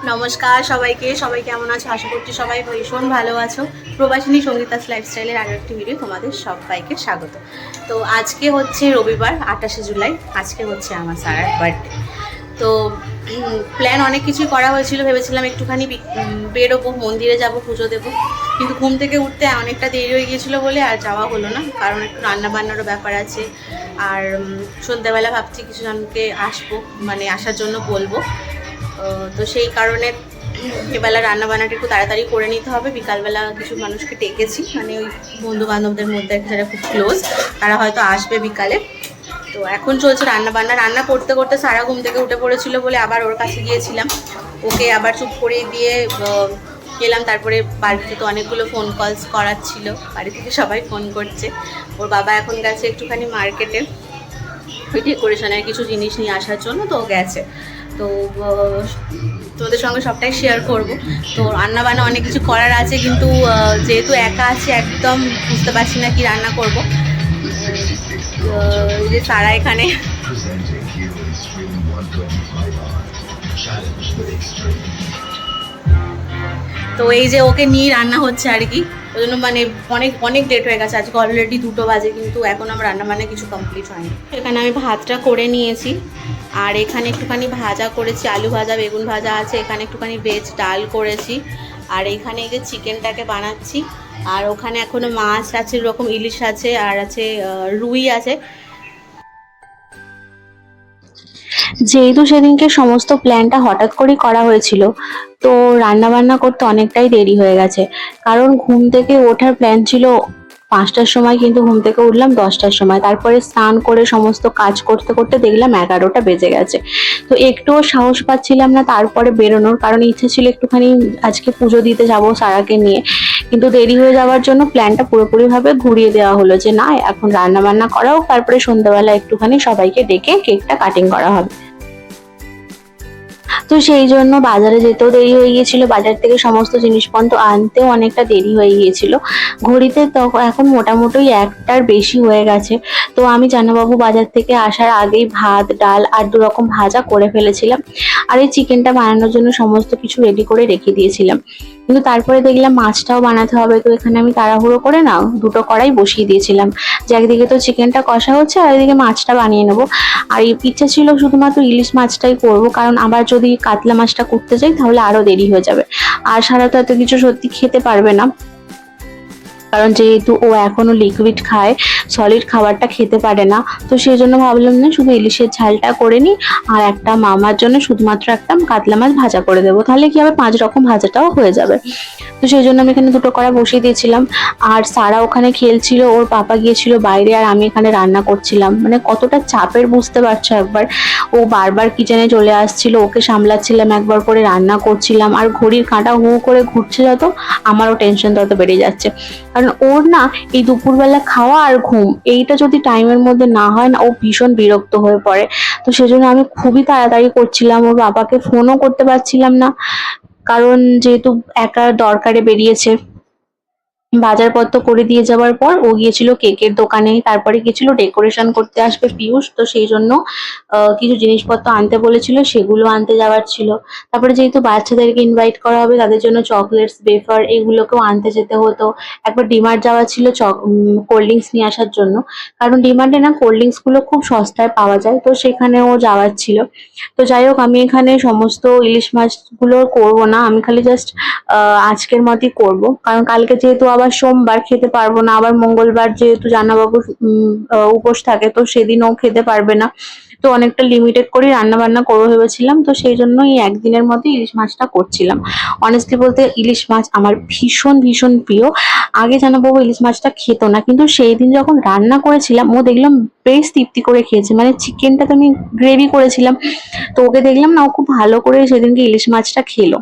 নমস্কার সবাইকে, সবাই কেমন আছো? আশা করছি সবাই ভীষণ ভালো আছো। প্রবাসিনী সঙ্গীতাস লাইফস্টাইলের আরও একটি ভিডিও তোমাদের সবাইকে স্বাগত। তো আজকে হচ্ছে রবিবার 28শে জুলাই। আজকে হচ্ছে আমার সারার বার্থডে। তো প্ল্যান অনেক কিছুই করা হয়েছিল, ভেবেছিলাম একটুখানি বেরোবো, মন্দিরে যাব, পুজো দেবো, কিন্তু ঘুম থেকে উঠতে অনেকটা দেরি হয়ে গিয়েছিলো বলে আর যাওয়া হলো না, কারণ একটু রান্নাবান্নারও ব্যাপার আছে। আর সন্ধ্যাবেলা ভাবছি কিছু জনকে আসবো, মানে আসার জন্য বলবো। তো সেই কারণে এবেলা রান্নাবান্নাটা একটু তাড়াতাড়ি করে নিতে হবে। বিকালবেলা কিছু মানুষকে ডেকেছি, মানে ওই বন্ধু বান্ধবদের মধ্যে যারা খুব ক্লোজ, তারা হয়তো আসবে বিকালে। তো এখন চলছে রান্নাবান্না। রান্না করতে করতে সারা ঘুম থেকে উঠে পড়েছিল বলে আবার ওর কাছে গিয়েছিলাম, ওকে আবার চুপ করে দিয়ে গেলাম। তারপরে বাড়িতে তো অনেকগুলো ফোন কলস করার ছিল, বাড়ি থেকে সবাই ফোন করছে। ওর বাবা এখন গেছে একটুখানি মার্কেটে ওই ডেকোরেশনের কিছু জিনিস নিয়ে আসার জন্য, তো গেছে। তো তোমাদের সঙ্গে সবটাই শেয়ার করব। তো রান্নাবান্না অনেক কিছু করার আছে, কিন্তু যেহেতু একা আছি একদম বুঝতে পারছি না কি রান্না করব। যে সারা এখানে তো এই যে ওকে নিয়ে রান্না হচ্ছে আর কি, ওই জন্য মানে অনেক অনেক লেট হয়ে গেছে। আজকে অলরেডি 2টো বাজে, কিন্তু এখন আমার রান্না বান্না কিছু কমপ্লিট হয়নি। এখানে আমি ভাতটা করে নিয়েছি, আর এখানে একটুখানি ভাজা করেছি, আলু ভাজা, বেগুন ভাজা আছে। এখানে একটুখানি ভেজ ডাল করেছি, আর এখানে এই যে চিকেনটাকে বানাচ্ছি। আর ওখানে এখনো মাছ আছে, এরকম ইলিশ আছে, আর আছে রুই আছে। যেহেতু সেদিনকে সমস্ত প্ল্যানটা হঠাৎ করেই করা হয়েছিল, তো রান্না বান্না করতে অনেকটাই দেরি হয়ে গেছে। কারণ ঘুম থেকে ওঠার প্ল্যান ছিল 5টার সময়, কিন্তু ঘুম থেকে উঠলাম 10টার সময়। তারপরে স্নান করে সমস্ত কাজ করতে করতে দেখলাম 11টা বেজে গেছে। তো একটুও সাহস পাচ্ছিলাম না তারপরে বেরোনোর, কারণ ইচ্ছে ছিল একটুখানি আজকে পুজো দিতে যাব সারাকে নিয়ে। কিন্তু দেরি হয়ে যাওয়ার জন্য প্ল্যানটা পুরোপুরিভাবে ঘুরিয়ে দেওয়া হলো, যে না, এখন রান্না বান্না করা হোক, তারপরে সন্ধ্যাবেলা একটুখানি সবাইকে ডেকে কেকটা কাটিং করা হবে। তো সেই জন্য বাজারে যেতেও দেরি হয়ে গিয়েছিল, বাজার থেকে সমস্ত জিনিসপত্র আনতেও অনেকটা দেরি হয়ে গিয়েছিল। ঘড়িতে তখন এখন মোটামুটি 1টার বেশি হয়ে গেছে। তো আমি জানাবাবু বাজার থেকে আসার আগেই ভাত, ডাল আর 2 রকম ভাজা করে ফেলেছিলাম, আর এই চিকেনটা বানানোর জন্য সমস্ত কিছু রেডি করে রেখে দিয়েছিলাম। কিন্তু তারপরে দেখলাম মাছটাও বানাতে হবে, তো এখানে আমি তাড়াহুড়ো করে না 2টো কড়াই বসিয়ে দিয়েছিলাম, যে একদিকে তো চিকেনটা কষা হচ্ছে আর একদিকে মাছটা বানিয়ে নেবো। আর ইচ্ছা ছিল শুধুমাত্র ইলিশ মাছটাই করব, কারণ আবার যদি কাতলা মাছটা করতে যাই তাহলে আরো দেরি হয়ে যাবে। আর সারা তো এত কিছু সত্যি খেতে পারবে না, কারণ যেহেতু ও এখনো লিকুইড খায়, সলিড খাবারটা খেতে পারে না। তো সেই জন্য ভাবলাম না, শুধু ইলিশের ঝালটা করে নিই, আর একটা মামার জন্য শুধুমাত্র একটা কাতলা মাছ ভাজা করে দেবো, তাহলে কি হবে 5 রকম ভাজাটাও হয়ে যাবে। তো সেই জন্য আমি এখানে 2টো কড়া বসিয়ে দিয়েছিলাম। আর সারা ওখানে খেলছিল, ওর পাপা গিয়েছিল বাইরে, আর আমি এখানে রান্না করছিলাম। মানে কতটা চাপের বুঝতে পারছো একবার। ও বারবার কিচেনে চলে আসছিল, ওকে সামলাচ্ছিলাম, একবার করে রান্না করছিলাম, আর ঘড়ির কাঁটা হু করে ঘুরছে যত, আমারও টেনশন তত বেড়ে যাচ্ছে। কারণ ওর না এই দুপুরবেলা খাওয়া আর ঘুম, এইটা যদি টাইমের মধ্যে না হয় না, ও ভীষণ বিরক্ত হয়ে পড়ে। তো সেজন্য আমি খুবই তাড়াতাড়ি করছিলাম, ওর বাবাকে ফোনও করতে পারছিলাম না, কারণ যেহেতু একা দরকারে বেরিয়েছে। বাজারপত্র করে দিয়ে যাওয়ার পর ও গিয়েছিল কেকের দোকানে, তারপরে গেছিল ডেকোরেশন করতে আসবে পিয়ুষ, তো সেই জন্য কিছু জিনিসপত্র আনতে বলেছিল, সেগুলো আনতে যাওয়ার ছিল। তারপরে যেহেতু বাচ্চাদেরকে ইনভাইট করা হবে, তাদের জন্য চকলেটস, বেফার এগুলোকেও আনতে যেতে হতো। একবার ডিমার্ট যাওয়া ছিল কোল্ড ড্রিঙ্কস নিয়ে আসার জন্য, কারণ ডিমার্টে না কোল্ড ড্রিঙ্কস গুলো খুব সস্তায় পাওয়া যায়, তো সেখানেও যাওয়ার ছিল। তো যাই হোক, আমি এখানে সমস্ত ইলিশ মাছগুলো করবো না, আমি খালি জাস্ট আজকের মতই করব, কারণ কালকে যেহেতু আবার সোমবার খেতে পারবো না, আবার মঙ্গলবার যেহেতু জানাবাবুর উপোস থাকে, তো সেদিনও খেতে পারবে না। তো অনেকটা লিমিটেড করে রান্না বান্না করবো ভেবেছিলাম, তো সেই জন্য এই একদিনের মধ্যে ইলিশ মাছটা করছিলাম। অনেস্টলি বলতে ইলিশ মাছ আমার ভীষণ ভীষণ প্রিয়। আগে জানাবাবু ইলিশ মাছটা খেতো না, কিন্তু সেই দিন যখন রান্না করেছিলাম ও দেখলাম বেশ তৃপ্তি করে খেয়েছে। মানে চিকেনটা তো আমি গ্রেভি করেছিলাম, তো ওকে দেখলাম না, ও খুব ভালো করে সেদিনকে ইলিশ মাছটা খেলো।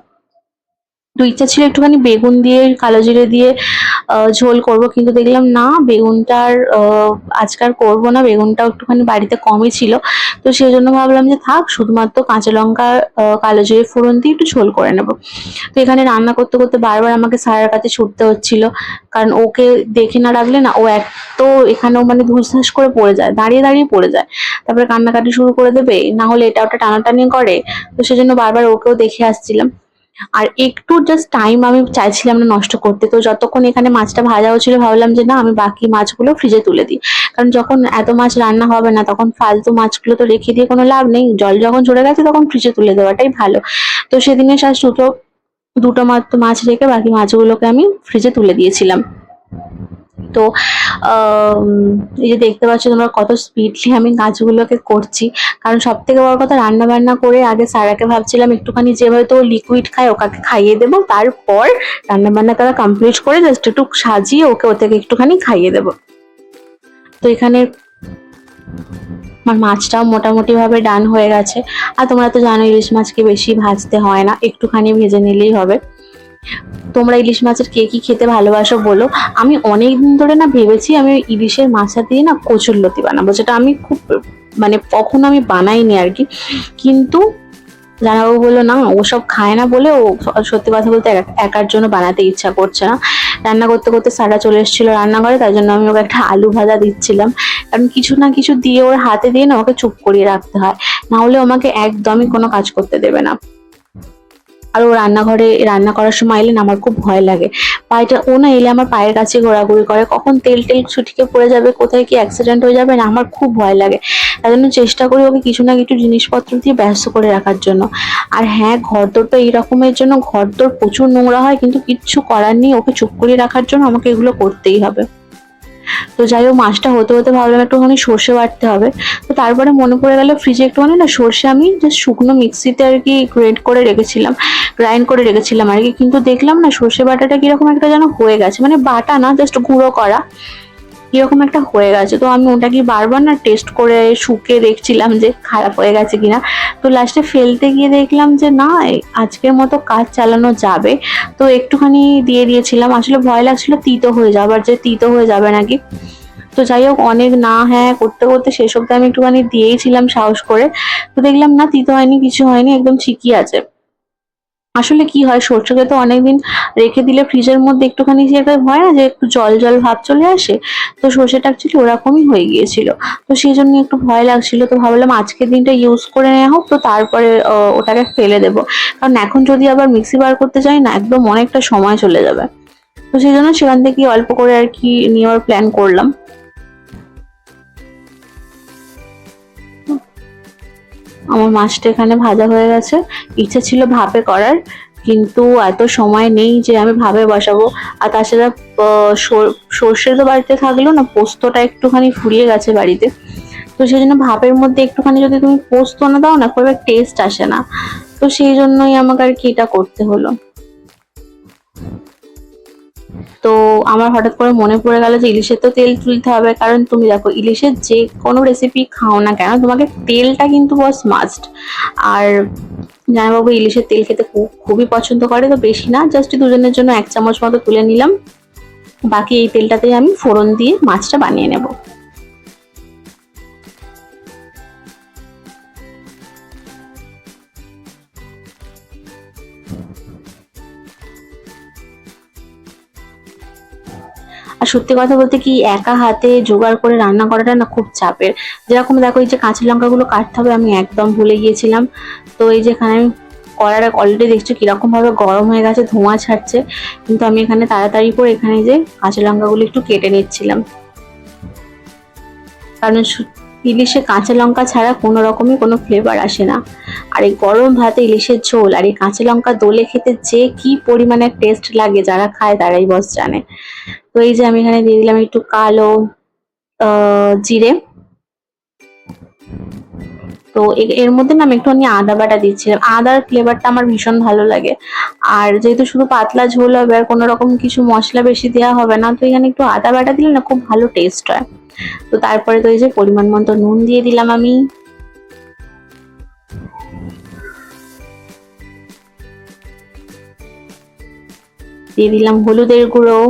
তো ইচ্ছা ছিল একটুখানি বেগুন দিয়ে, কালো জিরে দিয়ে ঝোল করব, কিন্তু দেখলাম না, বেগুনটার আজকাল করব না, বেগুনটাও একটুখানি বাড়িতে কমই ছিল। তো সেই জন্য ভাবলাম যে থাক, শুধুমাত্র কাঁচা লঙ্কা, কালো জিরে ফোড়ন দিয়ে একটু ঝোল করে নেব। তো এখানে রান্না করতে করতে বারবার আমাকে সারার কাছে ছুটতে হচ্ছিল, কারণ ওকে দেখে না রাখলে না, ও এক তো এখানেও মানে ধুসধাস করে পড়ে যায়, দাঁড়িয়ে দাঁড়িয়ে পড়ে যায়, তারপরে কান্নাকাটি শুরু করে দেবে, না হলে এটা ওটা টানাটানি করে। তো সেজন্য বারবার ওকেও দেখে আসছিলাম। আর একটু জাস্ট টাইম আমি চাইছিলাম না নষ্ট করতে। তো যতক্ষণ এখানে মাছটা ভাজা হচ্ছিল ভাবলাম যে না আমি বাকি মাছগুলো ফ্রিজে তুলে দিই। কারণ যখন এত মাছ রান্না হবে না তখন ফালতু মাছগুলো তো রেখে দিয়ে কোনো লাভ নেই। জল যখন ঝরে গেছে তখন ফ্রিজে তুলে দেওয়াটাই ভালো। তো সেদিনে জাস্ট দুটো মাত্র মাছ রেখে বাকি মাছগুলোকে আমি ফ্রিজে তুলে দিয়েছিলাম। তো আম এই যে দেখতে পাচ্ছ তোমরা কত স্পিডলি আমি কাজগুলোকে করছি। কারণ সবথেকে বড় কথা রান্না-বান্না করে আগে সারাকে ভাবছিলাম একটুখানি যেহেতু ও লিকুইড খায় ওকে খাইয়ে দেবো। তারপর রান্না-বান্না করা কমপ্লিট করে জাস্ট একটু সাজিয়ে ওকে ও থেকে একটুখানি খাইয়ে দেবো। তো এখানে আমার মাছটাও মোটামুটি ভাবে ডান হয়ে গেছে। আর তোমরা তো জানো ইলিশ মাছকে বেশি ভাজতে হয় না, একটুখানি ভেজে নিলেই হবে। তোমরা ইলিশ মাছের কে কি খেতে ভালোবাসো বলো। আমি অনেকদিন ধরে না ভেবেছি আমি ওই ইলিশের মাছা দিয়ে না কচুরলতি বানাবো, যেটা আমি খুব মানে কখনো আমি বানাইনি আর কি। কিন্তু জানাবো বললো না ওসব খায় না বলে ও সত্যি কথা বলতে একার জন্য বানাতে ইচ্ছা করছে না। রান্না করতে করতে সারা চলে এসেছিলো রান্নাঘরে, তাই জন্য আমি ওকে একটা আলু ভাজা দিচ্ছিলাম। কারণ কিছু না কিছু দিয়ে ওর হাতে দিয়ে না ওকে চুপ করিয়ে রাখতে হয়, না হলে আমাকে একদমই কোনো কাজ করতে দেবে না। আর ও রান্নাঘরে রান্না করার সময় এলে না আমার খুব ভয় লাগে। ও না এলে আমার পায়ের কাছে ঘোরাঘুরি করে, কখন তেল টেল ছুটিকে পড়ে যাবে, কোথায় কি অ্যাক্সিডেন্ট হয়ে যাবে না, আমার খুব ভয় লাগে। তাই জন্য চেষ্টা করি ওকে কিছু না কিছু জিনিসপত্র দিয়ে ব্যস্ত করে রাখার জন্য। আর হ্যাঁ, ঘরদোরটা এই রকমের জন্য ঘরদোর প্রচুর নোংরা হয়, কিন্তু কিচ্ছু করার নেই, ওকে চুপ করিয়ে রাখার জন্য আমাকে এগুলো করতেই হবে। তো যাই হোক মাছটা হতে হতে ভাবলাম একটুখানি সর্ষে বাটতে হবে। তো তারপরে মনে পড়ে গেল ফ্রিজে একটুখানি না সর্ষে আমি জাস্ট শুকনো মিক্সিতে আর কি গ্রাইন্ড করে রেখেছিলাম আর কি। কিন্তু দেখলাম না সর্ষে বাটাটা কিরকম একটা যেন হয়ে গেছে, মানে বাটা না জাস্ট গুঁড়ো করা কিরকম একটা হয়ে গেছে। তো আমি ওটা কি বারবার না টেস্ট করে শুকে দেখছিলাম যে খারাপ হয়ে গেছে কিনা। তো লাস্টে ফেলতে গিয়ে দেখলাম যে না আজকের মতো কাজ চালানো যাবে। তো একটুখানি দিয়ে দিয়েছিলাম, আসলে ভয় লাগছিল তিতো হয়ে যাবার, যে তিতো হয়ে যাবে নাকি। তো যাই হোক অনেক না হ্যাঁ করতে করতে শেষ অব্দি আমি একটুখানি দিয়েইছিলাম সাহস করে। তো দেখলাম না তিতো হয়নি, কিছু হয়নি, একদম ঠিকই আছে। আসলে কি হয় সর্ষেকে তো অনেকদিন রেখে দিলে ফ্রিজের মধ্যে একটুখানি যেটা হয় না যে একটু জল জল ভাব চলে আসে, তো সর্ষেটা অ্যাকচুয়ালি ওরকমই হয়ে গিয়েছিল। তো সেই জন্য একটু ভয় লাগছিল, তো ভাবলাম আজকের দিনটা ইউজ করে নেওয়া হোক, তো তারপরে ওটাকে ফেলে দেবো। কারণ এখন যদি আবার মিক্সি বার করতে যাই না একদম অনেকটা সময় চলে যাবে। তো সেই জন্য সেখান থেকে অল্প করে আর কি নেওয়ার প্ল্যান করলাম। আমার মাছটা এখানে ভাজা হয়ে গেছে। ইচ্ছে ছিল ভাপে করার, কিন্তু এত সময় নেই যে আমি ভাপে বসাবো। আর তাছাড়া সর্ষে তো বাড়িতে থাকলেও না পোস্তটা একটুখানি ফুরিয়ে গেছে বাড়িতে। তো সেই জন্য ভাপের মধ্যে একটুখানি যদি তুমি পোস্ত না দাও না খুব একটা টেস্ট আসে না। তো সেই জন্যই আমাকে আর কি এটা করতে হলো। তো আমার হঠাৎ করে মনে পড়ে গেল যে ইলিশের তো তেল তুলতে হবে, কারণ তুমি দেখো ইলিশের যে কোনো রেসিপি খাও না কেন তোমাকে তেলটা কিন্তু বস মাস্ট। আর জামাইবাবু ইলিশের তেল খেতে খুবই পছন্দ করে, তো বেশি না জাস্ট দুজনের জন্য 1 চামচ মতো তুলে নিলাম। বাকি এই তেলটাতেই আমি ফোড়ন দিয়ে মাছটা বানিয়ে নেব। আর সত্যি কথা বলতে কি একা হাতে জোগাড় করে রান্না করাটা না খুব চাপের। যেরকম দেখো এই যে কাঁচা লঙ্কাগুলো কাটতে হবে আমি একদম ভুলে গিয়েছিলাম। তো এই যে এখানে আমি কড়াইটা অলরেডি দেখছো কিরকম ভাবে গরম হয়ে গেছে, ধোঁয়া ছাড়ছে, কিন্তু আমি এখানে তাড়াতাড়ি করে এখানে যে কাঁচা লঙ্কাগুলো একটু কেটে নিচ্ছিলাম। কারণ ইলিশে কাঁচা লঙ্কা ছাড়া কোনো রকমই কোনো ফ্লেভার আসে না। আর এই গরম ভাতে ইলিশের ঝোল আর এই কাঁচা লঙ্কা দলে খেতে যে কি পরিমাণে টেস্ট লাগে যারা খায় তারাই বস জানে। তো এই যে আমি এখানে দিয়ে দিলাম একটু কালো জিরে। তো এর মধ্যে না আমি একটুখানি আদা বাটা দিচ্ছিলাম, আদার ফ্লেভারটা আমার ভীষণ ভালো লাগে। আর যেহেতু শুধু পাতলা ঝোল হবে আর কোনো রকম কিছু মশলা বেশি দেওয়া হবে না, তো এখানে একটু আদা বাটা দিলে না খুব ভালো টেস্ট হয়। তো তারপরে তো এই যে পরিমাণ মতো নুন দিয়ে দিলাম আমি। দিয়ে দিলাম হলুদের গুঁড়ো।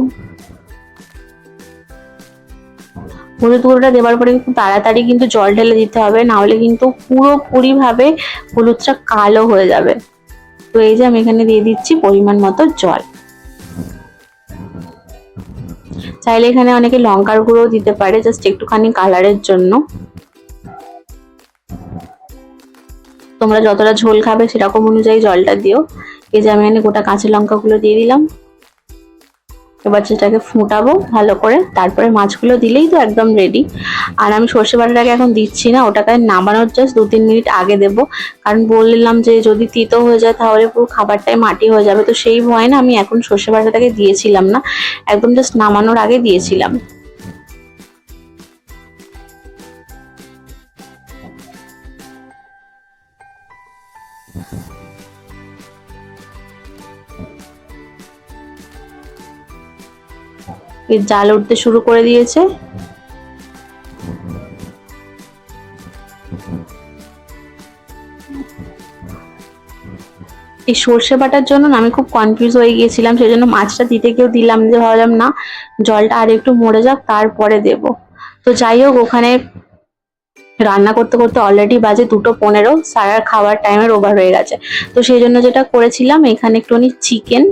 হলুদ গুঁড়োটা দেওয়ার পরে খুব তাড়াতাড়ি কিন্তু জল ঢেলে দিতে হবে, না হলে কিন্তু পুরোপুরি ভাবে হলুদটা কালো হয়ে যাবে। তো এই যে আমি এখানে দিয়ে দিচ্ছি পরিমাণ মতো জল। চাইলে এখানে অনেকে লঙ্কার গুঁড়ো দিতে পারে জাস্ট একটুখানি কালারের জন্য। তোমরা যতটা ঝোল খাবে সেরকম অনুযায়ী জলটা দিও। এই যে আমি এখানে গোটা কাঁচা লঙ্কাগুলো দিয়ে দিলাম। এবার সেটাকে ফুটাবো ভালো করে, তারপরে মাছগুলো দিলেই তো একদম রেডি। আর আমি সর্ষে বাটাটাকে এখন দিচ্ছি না, ওটাকে নামানোর জাস্ট 2-3 মিনিট আগে দেবো, কারণ বললাম যে যদি তিতো হয়ে যায় তাহলে পুরো খাবারটাই মাটি হয়ে যাবে। তো সেই ভয়ে না আমি এখন সর্ষে বাটাটাকে দিয়েছিলাম না, একদম জাস্ট নামানোর আগে দিয়েছিলাম। এর জাল উঠতে শুরু করে দিয়েছে। এই সর্ষে বাটার জন্য না আমি খুব কনফিউজ হয়ে গিয়েছিলাম, সেই জন্য মাছটা দিতে গিয়েও দিলাম, যে ভাবলাম না জলটা আর একটু মরে যাক তারপরে দেব। তো যাই হোক, ওখানে রান্না করতে করতে অলরেডি বাজে 2:15, সারার খাওয়ার টাইমের ওভার হয়ে গেছে। তো সেই জন্য যেটা করেছিলাম, এখানে একটুখানি চিকেন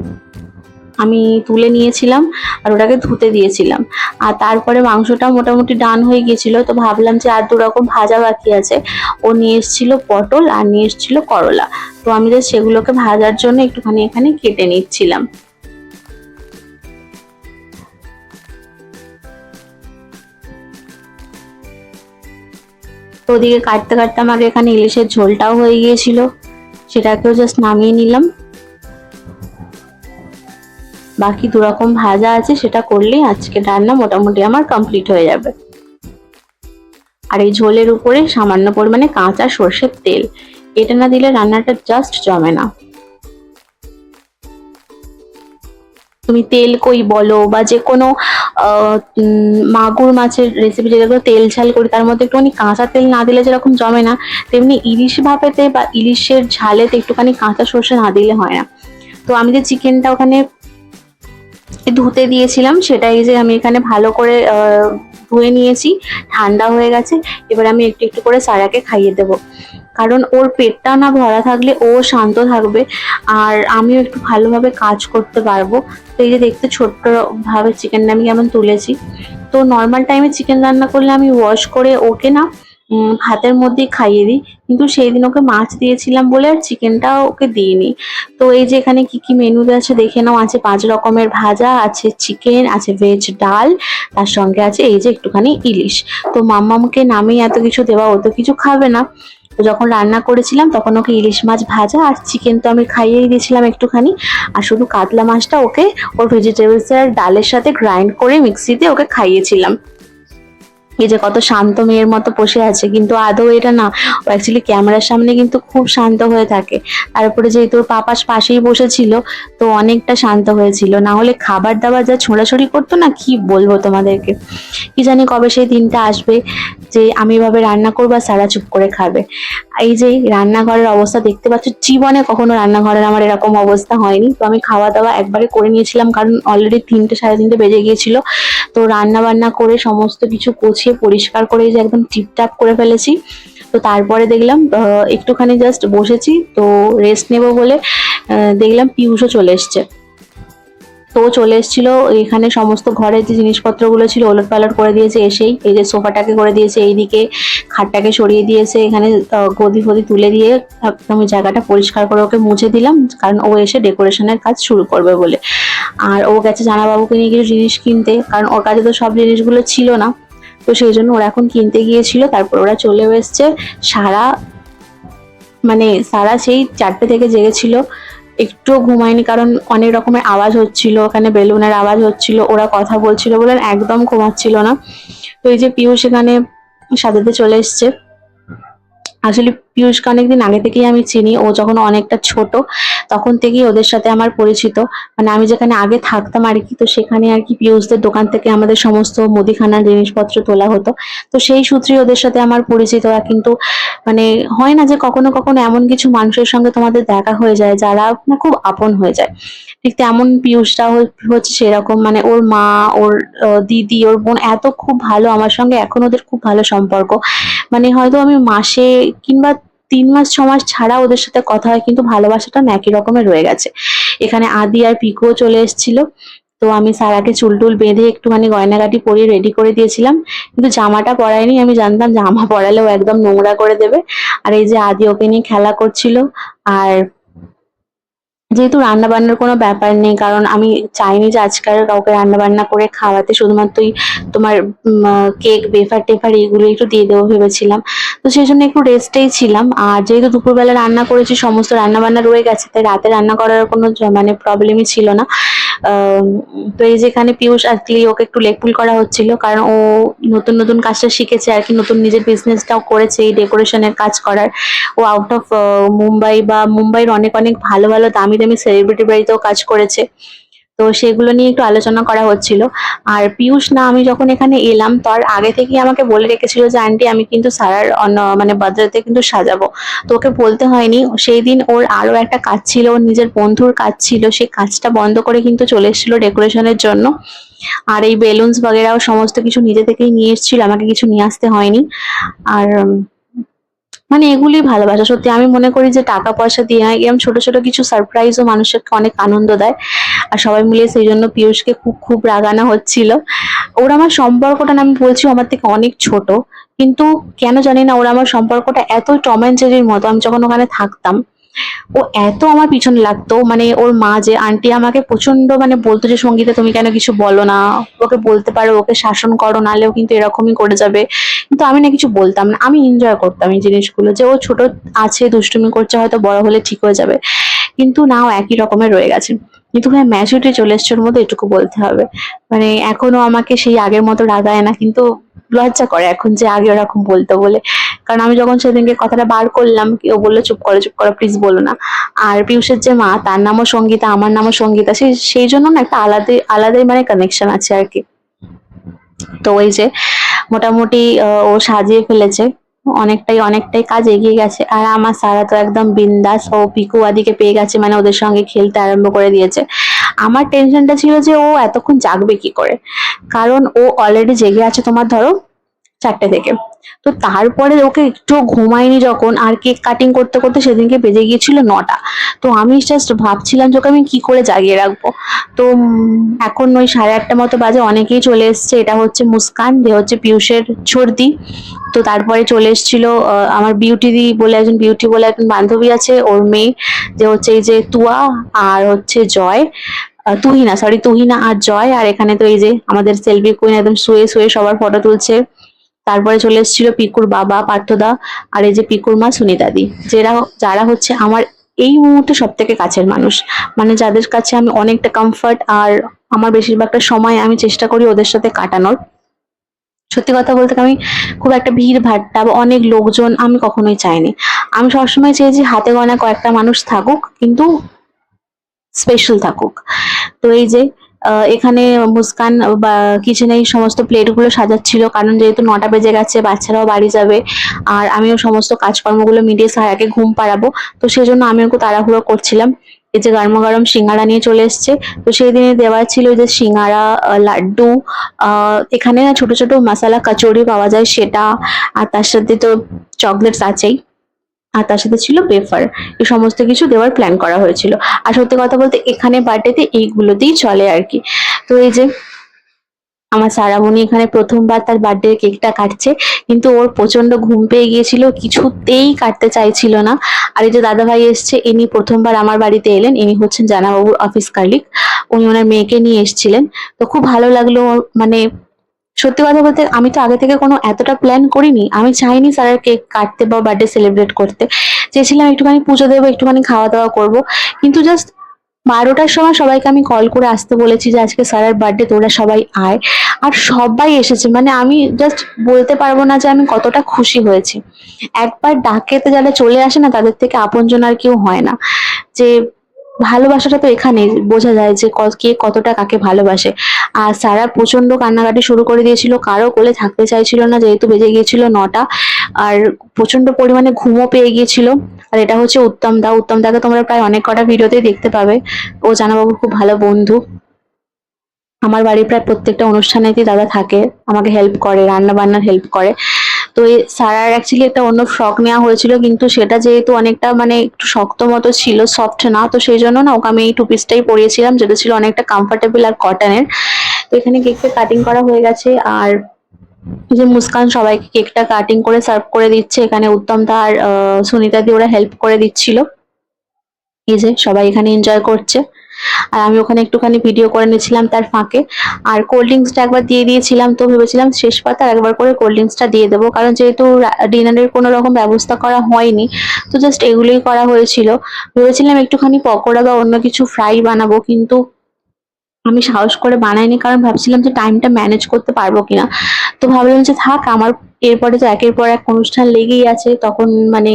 আমি তুলে নিয়েছিলাম আর ওটাকে ধুতে দিয়েছিলাম। আর তারপরে মাংসটা মোটামুটি ডান হয়ে গিয়েছিল, তো ভাবলাম যে আর 2 রকম ভাজা বাকি আছে। ও নিয়ে এসেছিল পটল আর নিয়ে এসেছিল করলা, তো আমি জাস্ট সেগুলোকে ভাজার জন্য একটুখানি এখানে কেটে নিচ্ছিলাম। তো ওদিকে কাটতে কাটতে আমার এখানে ইলিশের ঝোলটাও হয়ে গিয়েছিল, সেটাকেও জাস্ট নামিয়ে নিলাম। বাকি 2 রকম ভাজা আছে, সেটা করলেই আজকে রান্না মোটামুটি আমার কমপ্লিট হয়ে যাবে। আর এই ঝোলের উপরে সামান্য পরিমাণে কাঁচা সর্ষের তেল, এটা না দিলে রান্নাটা জাস্ট জমে না। তুমি তেল কই বলো বা যে কোনো মাগুর মাছের রেসিপি যেগুলো তেল ঝাল করি, তার মধ্যে একটুখানি কাঁচা তেল না দিলে যেরকম জমে না, তেমনি ইলিশ ভাপেতে বা ইলিশের ঝালেতে একটুখানি কাঁচা সর্ষে না দিলে হয় না। তো আমি যে চিকেনটা ওখানে ধুতে দিয়েছিলাম, সেটাই যে আমি এখানে ভালো করে ধুয়ে নিয়েছি, ঠান্ডা হয়ে গেছে। এবার আমি একটু একটু করে সারাকে খাইয়ে দেবো, কারণ ওর পেটটা না ভরা থাকলে ও শান্ত থাকবে আর আমিও একটু ভালোভাবে কাজ করতে পারবো। তো এই যে দেখতে ছোট্ট ভাবে চিকেনটা আমি কেমন তুলেছি। তো নর্মাল টাইমে চিকেন রান্না করলে আমি ওয়াশ করে ওকে না ভাতের মধ্যেই খাইয়ে দিই, কিন্তু সেই দিন ওকে মাছ দিয়েছিলাম বলে আর চিকেনটা ওকে দিইনি। তো এই যে এখানে কি কি মেনু আছে দেখে নাও, আছে 5 রকমের ভাজা, আছে চিকেন, আছে ভেজ ডাল, তার সঙ্গে আছে এই যে একটুখানি ইলিশ। তো মাম্মামকে নামিয়ে এত কিছু দেওয়া, ও তো কিছু খাবে না। তো যখন রান্না করেছিলাম তখন ওকে ইলিশ মাছ ভাজা আর চিকেন তো আমি খাইয়েই দিয়েছিলাম একটুখানি, আর শুধু কাতলা মাছটা ওকে ওর ভেজিটেবলস আর ডালের সাথে গ্রাইন্ড করে মিক্সিতে ওকে খাইয়েছিলাম। এই যে কত শান্ত মেয়ের মতো বসে আছে, কিন্তু আদৌ এটা না, ও অ্যাকচুয়ালি ক্যামেরার সামনে কিন্তু খুব শান্ত হয়ে থাকে। তারপরে যেহেতু ওর পাপার পাশেই বসেছিল, তো অনেকটা শান্ত হয়েছিল, না হলে খাবার দাবার যা ছোড়াছড়ি করতো না, কি বলবো তোমাদেরকে। কি জানি কবে সেই দিনটা আসবে যে আমি এভাবে রান্না করবো আর সারা চুপ করে খাবে। এই যে রান্নাঘরের অবস্থা দেখতে পাচ্ছ, জীবনে কখনো রান্নাঘরের আমার এরকম অবস্থা হয়নি। তো আমি খাওয়া দাওয়া একবারে করে নিয়েছিলাম, কারণ অলরেডি 3টে 3:30 বেজে গিয়েছিল। তো রান্না বান্না করে সমস্ত কিছু গুছিয়ে পরিষ্কার করে এই যে একদম টিপটাপ করে ফেলেছি। তো তারপরে দেখলাম একটুখানি জাস্ট বসেছি, তো রেস্ট নেবো বলে দেখলাম পিয়ুষও চলে এসছে। তো ও চলে এসেছিল, এখানে সমস্ত ঘরের যে জিনিসপত্রগুলো ছিল ওলট পালট করে দিয়েছে এসেই। এই যে সোফাটাকে করে দিয়েছে এইদিকে, খাটটাকে সরিয়ে দিয়েছে, এখানে গদি ফদি তুলে দিয়ে একদম ওই জায়গাটা পরিষ্কার করে ওকে মুছে দিলাম, কারণ ও এসে ডেকোরেশনের কাজ শুরু করবে বলে। আর ও গেছে জামাবাবুকে নিয়ে কিছু জিনিস কিনতে, কারণ ওর কাছে তো সব জিনিসগুলো ছিল না, তো সেই জন্য ওরা এখন কিনতে গিয়েছিল। তারপর ওরা চলেও এসছে। সারা সারা সেই 4টে থেকে জেগেছিল, একটুও ঘুমায়নি, কারণ অনেক রকমের আওয়াজ হচ্ছিল, ওখানে বেলুনের আওয়াজ হচ্ছিল, ওরা কথা বলছিল বলে একদম ঘুমাচ্ছিল না। তো এই যে পিয়ুষ এখানে সাথে চলে এসছে। আসলে পিয়ুষকে অনেকদিন আগে থেকেই আমি চিনি, ও যখন অনেকটা ছোট তখন থেকেই ওদের সাথে আমার পরিচিত। আমি যেখানে আগে থাকতাম আর কি, তো সেখানে আর কি পিয়ুষদের দোকান থেকে আমাদের সমস্ত মুদিখানার জিনিসপত্র তোলা হতো। তো সেই সূত্রে ওদের সাথে আমার পরিচিত। কিন্তু হয় না যে কখনো কখনো এমন কিছু মানুষের সঙ্গে তোমাদের দেখা হয়ে যায় যারা খুব আপন হয়ে যায়, ঠিক তেমন পিয়ুষটা হচ্ছে সেরকম। ওর মা, ওর দিদি, ওর বোন এত খুব ভালো আমার সঙ্গে, এখন ওদের খুব ভালো সম্পর্ক। হয়তো আমি মাসে কিংবা 3 মাস 6 মাস ছাড়া ওদের সাথে কথা হয়, কিন্তু ভালোবাসাটা না একই রকমের রয়ে গেছে। এখানে আদি আর পিকুও চলে এসেছিল। তো আমি সারাকে চুল টুল বেঁধে একটুখানি গয়নাগাটি পরিয়ে রেডি করে দিয়েছিলাম, কিন্তু জামাটা পরাইনি, আমি জানতাম জামা পরালেও একদম নোংরা করে দেবে। আর এই যে আদি ওকে নিয়ে খেলা করছিল, আর যেহেতু রান্না বান্নার কোনো ব্যাপার নেই, কারণ আমি চাইনি যে আজকাল কাউকে রান্না বান্না করে খাওয়াতে, শুধুমাত্রই তোমার কেক বেফার টেফার এগুলো একটু দিয়ে দেবো ভেবেছিলাম। তো সেই জন্য একটু রেস্টেই ছিলাম। আর যেহেতু দুপুরবেলা রান্না করেছি, সমস্ত রান্না বান্না রয়ে গেছে, তাই রাতে রান্না করার কোনো মানে প্রবলেমই ছিল না। তো এই যে এখানে পিয়ুষ আসলে ওকে একটু লেগ-পুল করা হচ্ছিল, কারণ ও নতুন নতুন কাজটা শিখেছে আর কি, নতুন নিজের বিজনেসটাও করেছে এই ডেকোরেশনের কাজ করার। ও আউট অফ মুম্বাই বা মুম্বাইয়ের অনেক অনেক ভালো ভালো দামি দামি সেলিব্রিটি বাড়িতেও কাজ করেছে। তো সেগুলো নিয়ে একটু আলোচনা করা হচ্ছিল। আর পিয়ুষ না, আমি যখন এখানে এলাম তার আগে থেকেই আমাকে বলে রেখেছিল যে আন্টি আমি কিন্তু সারার মানে বার্থডেতে কিন্তু সাজাবো। তো ওকে বলতে হয়নি, সেই দিন ওর আরো একটা কাজ ছিল, ওর নিজের বন্ধুর কাজ ছিল, সেই কাজটা বন্ধ করে কিন্তু চলে এসেছিল ডেকোরেশনের জন্য। আর এই বেলুনস বগেরাও সমস্ত কিছু নিজে থেকেই নিয়ে এসেছিল, আমাকে কিছু নিয়ে আসতে হয়নি। আর মানে এগুলি ভালোবাসা। সত্যি আমি মনে করি যে টাকা পয়সা দিয়ে নয়, এরকম ছোট ছোট কিছু সারপ্রাইজও মানুষকে অনেক আনন্দ দেয়। আর সবাই মিলে সেই জন্য পিয়ুষকে খুব খুব রাগানো হচ্ছিল। ওর আমার সম্পর্কটা না, আমি বলছি ও আমার থেকে অনেক ছোট, কিন্তু কেন জানি না ওর আমার সম্পর্কটা এত টম অ্যান্ড জেরির মতো। আমি যখন ওখানে থাকতাম ও এত আমার পিছনে লাগতো, মানে ওর মা যে আন্টি আমাকে প্রচন্ড মানে বলতো যে সঙ্গীতা তুমি কেন কিছু বলো না, ওকে বলতে পারো, ওকে শাসন করো, নাহলেও কিন্তু এরকমই করে যাবে। কিন্তু আমি না কিছু বলতাম না, আমি এনজয় করতাম এই জিনিসগুলো, যে ও ছোট আছে, দুষ্টুমি করছে, হয়তো বড় হলে ঠিক হয়ে যাবে। কিন্তু না, ও একই রকমের রয়ে গেছে। কিন্তু হ্যাঁ, ম্যাচুরিটি চলে এসছে ওর মধ্যে, এটুকু বলতে হবে। মানে এখনো আমাকে সেই আগের মতো রাগায় না, কিন্তু লজ্জা করে এখন যে আগে ওরকম বলতো বলে। কারণ আমি যখন সেদিনকে কথাটা বার করলাম, ও বললো চুপ করো চুপ করো, প্লিজ বলো না। আর পিয়ুষের যে মা, তার নামও সঙ্গীতা, আমার নামও সঙ্গীতা, সেই জন্য না একটা আলাদাই আলাদাই মানে কানেকশন আছে আর কি। তো ওই যে মোটামুটি ও সাজিয়ে ফেলেছে, অনেকটাই অনেকটাই কাজ এগিয়ে গেছে। আর আমার সারা তো একদম বিন্দাস, ও পিকু আদিকে পেয়ে গেছে, মানে ওদের সঙ্গে খেলতে আরম্ভ করে দিয়েছে। আমার টেনশনটা ছিল যে ও এতক্ষণ জাগবে কি করে, কারণ ও অলরেডি জেগে আছে তোমার ধরো 4টে থেকে। তো তারপরে ওকে একটু ঘুমায়নি যখন, আর কেক কাটিং করতে করতে সেদিনকে বেজে গিয়েছিল 9টা। তো আমি জাস্ট ভাবছিলাম যে ওকে আমি কি করে জাগিয়ে রাখবো। তো এখন ওই 8:30 মতো বাজে, অনেকেই চলে এসছে। এটা হচ্ছে মুস্কান, যে হচ্ছে পিয়ুষের ছোড়দি। তো তারপরে চলে এসেছিল আমার বিউটি দি বলে একজন, বিউটি বলে একজন বান্ধবী আছে, ওর মেয়ে, যে হচ্ছে এই যে তুয়া, আর হচ্ছে জয়, তুহিনা, সরি তুহিনা আর জয়। আর এখানে তো এই যে আমাদের সেলফি কুইন একদম শুয়ে শুয়ে সবার ফটো তুলছে। তারপরে চলে এসেছিল পিকুর বাবা পার্থদা, আর এই যে পিকুর মা সুনিতাদি, যারা হচ্ছে আমার এই মুহূর্তে সব থেকে কাছের মানুষ, মানে যাদের কাছে আমি অনেকটা কমফর্ট, আর আমার বেশিরভাগটা সময় আমি চেষ্টা করি ওদের সাথে কাটানোর। সত্যি কথা বলতে আমি খুব একটা ভিড় ভাট্টা বা অনেক লোকজন আমি কখনোই চাইনি। আমি সবসময় চেয়েছি হাতে গোনা কয়েকটা মানুষ থাকুক, কিন্তু স্পেশাল থাকুক। তো এই যে এখানে মুস্কান বা কিচেনে এই সমস্ত প্লেটগুলো সাজাচ্ছিল, কারণ যেহেতু 9টা বেজে গেছে, বাচ্চারাও বাড়ি যাবে, আর আমিও সমস্ত কাজকর্মগুলো মিটিয়ে সারাকে ঘুম পাড়াবো। তো সেই জন্য আমি ওকে তাড়াহুড়ো করছিলাম। এই যে গরমা গরম সিঙ্গারা নিয়ে চলে এসছে। তো সেই দিনে দেওয়া ছিল এই যে সিঙ্গারা, লাড্ডু, এখানে না ছোট ছোট মশালা কচুরি পাওয়া যায় সেটা, আর তার সাথে তো চকলেটস আছেই, আর তার সাথে ছিল বেফার। এই সমস্ত কিছু দেওয়ার প্ল্যান করা হয়েছিল। আর সত্যি কথা বলতে এখানে বার্থডেতে এইগুলোতেই চলে আর কি। তো এই যে আমার সারামণি এখানে প্রথমবার তার বার্থডে কেকটা কাটছে, কিন্তু ওর প্রচন্ড ঘুম পেয়ে গিয়েছিল, কিছুতেই কাটতে চাইছিল না। আর এই যে দাদা ভাই এসছে, ইনি প্রথমবার আমার বাড়িতে এলেন, ইনি হচ্ছেন জানাবাবুর অফিস কালিগ। উনি ওনার মেয়েকে নিয়ে এসেছিলেন। তো খুব ভালো লাগলো মানে সত্যি কথা বলতে আমি তো আগে থেকে কোনো এতটা প্ল্যান করিনি। আমি চাইনি স্যারের কেক কাটতে বা বার্থডে সেলিব্রেট করতে। চেয়েছিলাম একটুখানি পুজো দেবো, একটুখানি খাওয়া দাওয়া করবো। কিন্তু জাস্ট 12টার সময় সবাইকে আমি কল করে আসতে বলেছি যে আজকে স্যারের বার্থডে, তোরা সবাই আয়। আর সবাই এসেছে, মানে আমি জাস্ট বলতে পারবো না যে আমি কতটা খুশি হয়েছি। একবার ডাকেতে যারা চলে আসে না, তাদের থেকে আপনজন আর কেউ হয় না। যে ভালোবাসাটা তো এখানে বোঝা যায় যে কে কতটা কাকে ভালোবাসে। আর সারা প্রচন্ড কান্নাকাটি শুরু করে দিয়েছিল, কারো কোলে থাকতে চাইছিল না, যেহেতু বেজে গিয়েছিল 9টা। আর প্রচন্ড পরিমাণে ঘুমও পেয়ে গিয়েছিল। আর এটা হচ্ছে উত্তম দাকে তোমরা প্রায় অনেক কটা ভিডিওতেই দেখতে পাবে। ও জানাবাবুর খুব ভালো বন্ধু। আমার বাড়ির প্রায় প্রত্যেকটা অনুষ্ঠানেতেই দাদা থাকে, আমাকে হেল্প করে, রান্না বান্নার হেল্প করে। তো এই সারার অ্যাকচুয়ালি একটা অন্য ফ্রক নেওয়া হয়েছিল, কিন্তু সেটা যেহেতু অনেকটা মানে একটু শক্ত মতো ছিল, সফট না, তো সেই জন্য না ওকে আমি এই টু পিসটাই পরিয়েছিলাম, যেটা ছিল অনেকটা কমফোর্টেবল আর কটনের। তো এখানে কেকটা কাটিং করা হয়ে গেছে। আর এই যে মুস্কান সবাইকে কেকটা কাটিং করে সার্ভ করে দিচ্ছে, এখানে উত্তম দা আর সুনিতা দি ওরা হেল্প করে দিচ্ছিল। এই যে সবাই এখানে এনজয় করছে, আর আমি ওখানে একটুখানি ভিডিও করে নিয়েছিলাম তার ফাঁকে। আর কোল্ড ড্রিঙ্কসটা একবার দিয়ে দিয়েছিলাম, তো ভেবেছিলাম শেষ পাতে একবার করে কোল্ড ড্রিঙ্কসটা দিয়ে দেবো, কারণ যেহেতু ডিনারের কোনো রকম ব্যবস্থা করা হয়নি, তো জাস্ট এগুলোই করা হয়েছিল। ভেবেছিলাম একটুখানি পকোড়া বা অন্য কিছু ফ্রাই বানাবো, কিন্তু আমি সাহস করে বানাইনি, কারণ ভাবছিলাম যে টাইমটা ম্যানেজ করতে পারবো কিনা। তো ভাবলাম যে থাক, আমার এরপরে তো একের পর এক অনুষ্ঠান লেগেই আছে, তখন মানে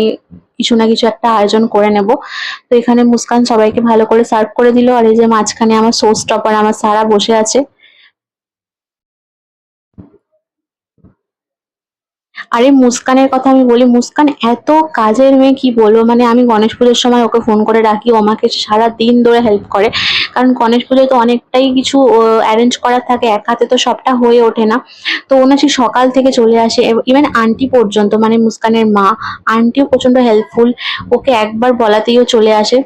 কিছু না কিছু একটা আয়োজন করে নেব। তো এখানে মুস্কান সবাইকে ভালো করে সার্ভ করে দিল, আর এই যে মাঝখানে আমার শো স্টপার আমার সারা বসে আছে। আরে মুস্কানের কথা আমি বলি, মুস্কান এত কাজের মেয়ে, কি বলবো, মানে আমি গণেশ পুজোর সময় ওকে ফোন করে ডাকি, ও আমাকে সারা দিন ধরে হেল্প করে। কারণ গণেশ পুজোয় তো অনেকটাই কিছু অ্যারেঞ্জ করার থাকে, এক হাতে তো সবটা হয়ে ওঠে না। তো ও না সেই সকাল থেকে চলে আসে, ইভেন আন্টি পর্যন্ত, মানে মুস্কানের মা, আন্টিও প্রচন্ড হেল্পফুল, ওকে একবার বলাতেই ও চলে আসে।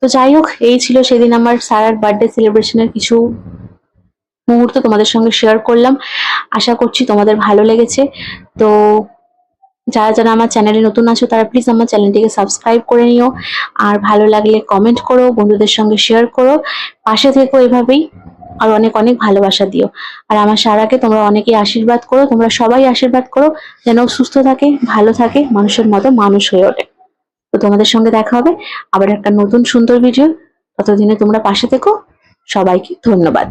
তো যাই হোক, এই ছিল সেদিন আমার সারার বার্থডে সেলিব্রেশনের কিছু মুহূর্ত তোমাদের সঙ্গে শেয়ার করলাম। আশা করছি তোমাদের ভালো লেগেছে। তো যারা যারা আমার চ্যানেলে নতুন আছো তারা প্লিজ আমার চ্যানেলটিকে সাবস্ক্রাইব করে নিও, আর ভালো লাগলে কমেন্ট করো, বন্ধুদের সঙ্গে শেয়ার করো, পাশে থেকো এভাবেই, আর অনেক অনেক ভালোবাসা দিও। আর আমার সারাকে তোমরা অনেকেই আশীর্বাদ করো, তোমরা সবাই আশীর্বাদ করো যেন ও সুস্থ থাকে, ভালো থাকে, মানুষের মতো মানুষ হয়ে ওঠে। তো তোমাদের সঙ্গে দেখা হবে আবার একটা নতুন সুন্দর ভিডিও। ততদিনে তোমরা পাশে থেকো। সবাইকে ধন্যবাদ।